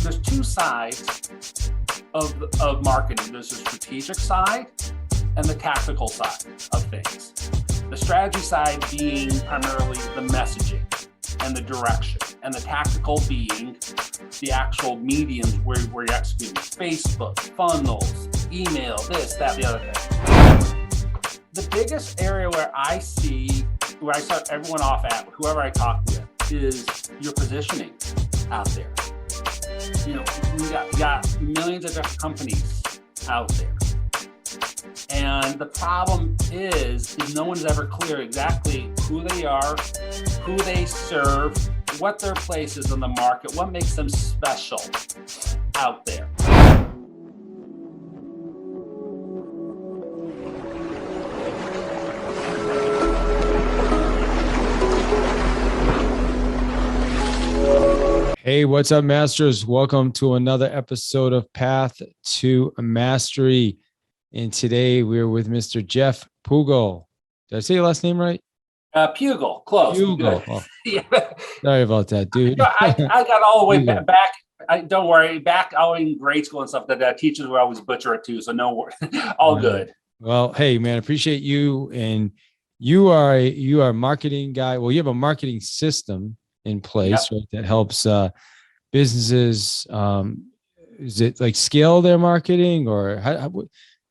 there's two sides of marketing. There's the strategic side and the tactical side of things. The strategy side being primarily the messaging and the direction, and the tactical being the actual mediums where you're executing: Facebook, funnels, email, this, that, the other thing. The biggest area where I start everyone off at, whoever I talk with, is your positioning out there. You know, we got millions of different companies out there. And the problem is no one's ever clear exactly who they are, who they serve, what their place is in the market, what makes them special out there. Hey, what's up, masters? Welcome to another episode of Path to Mastery. And today we're with Mr. Jeff Pugel. Did I say your last name right? Pugel, close. Pugel. Oh, yeah. Sorry about that, dude. I got all the way back. Don't worry, back all in grade school and stuff. That teachers would always butcher it too. So no worry, all good. Well, hey, man, appreciate you. And you are a marketing guy. Well, you have a marketing system in place, right, that helps businesses. Is it like scale their marketing, or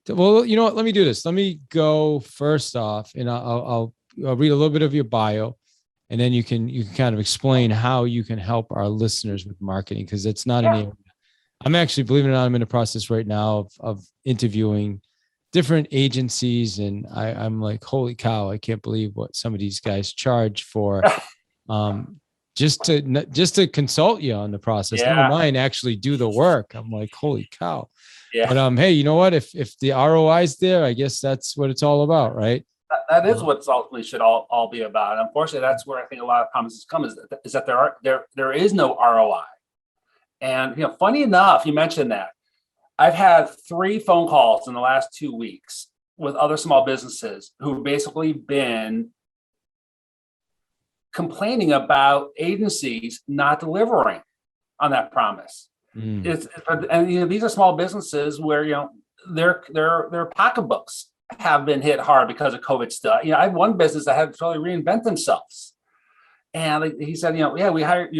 well, you know what? Let me do this. Let me go first off, and I'll read a little bit of your bio, and then you can kind of explain how you can help our listeners with marketing, because it's not an area. I'm actually, believe it or not, I'm in the process right now of interviewing different agencies, and I'm like, holy cow, I can't believe what some of these guys charge for just to consult you on the process. Never mind actually do the work. I'm like, holy cow. Yeah. But hey, you know what? If the ROI is there, I guess that's what it's all about, right? That is what it's ultimately should all be about. And unfortunately, that's where I think a lot of promises come is that there is no ROI. And you know, funny enough, you mentioned that. I've had 3 phone calls in the last 2 weeks with other small businesses who've basically been complaining about agencies not delivering on that promise. And you know, these are small businesses where, you know, their pocketbooks have been hit hard because of COVID stuff. You know, I had one business that had to totally reinvent themselves, and he said, you know, we hired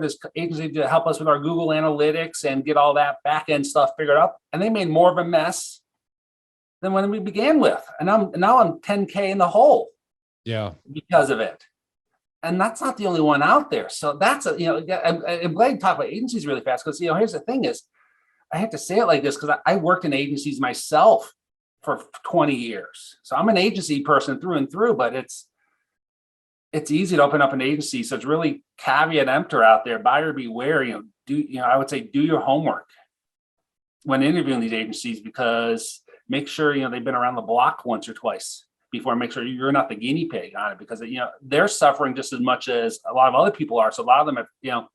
this agency to help us with our Google Analytics and get all that back end stuff figured out, and they made more of a mess than when we began with, and now I'm 10K in the hole, because of it. And that's not the only one out there. So that's I'm glad you talk about agencies really fast, because, you know, here's the thing is, I have to say it like this because I worked in agencies myself for 20 years. So I'm an agency person through and through, but it's easy to open up an agency. So it's really caveat emptor out there, buyer beware. I would say do your homework when interviewing these agencies, because make sure, you know, they've been around the block once or twice before, make sure you're not the guinea pig on it, because, you know, they're suffering just as much as a lot of other people are. So a lot of them have, you know,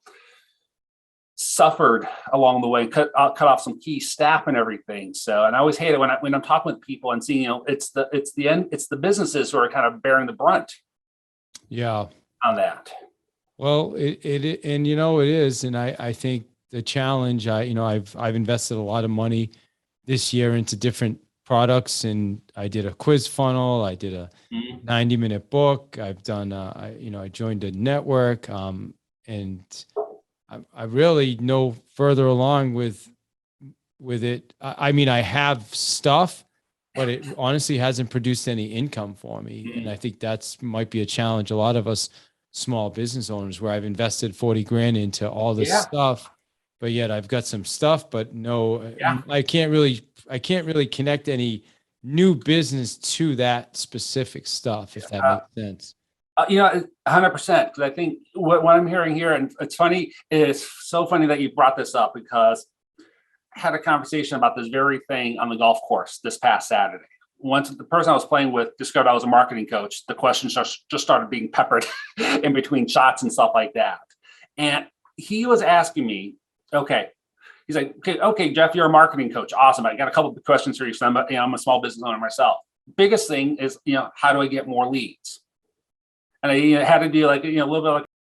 suffered along the way, cut off some key staff and everything. So, and I always hate it when I'm talking with people and seeing, you know, it's the businesses who are kind of bearing the brunt. Yeah. On that. Well, it and you know, it is. And I think the challenge, I've invested a lot of money this year into different products, and I did a quiz funnel. I did a 90-minute book. I've done, I joined a network, and I really know further along with it. I mean, I have stuff, but it honestly hasn't produced any income for me. And I think that's might be a challenge. A lot of us small business owners, where I've invested 40 grand into all this stuff, but yet I've got some stuff, but no, I can't really connect any new business to that specific stuff, if that makes sense. You know, 100%. Because I think what I'm hearing here, and it's funny, it's so funny that you brought this up, because I had a conversation about this very thing on the golf course this past Saturday. Once the person I was playing with discovered I was a marketing coach, the questions just started being peppered in between shots and stuff like that. And he was asking me, okay, he's like, okay, Jeff, you're a marketing coach. Awesome. I got a couple of questions for you. So I'm a small business owner myself. Biggest thing is, you know, how do I get more leads? And I had to do like, you know, a little bit like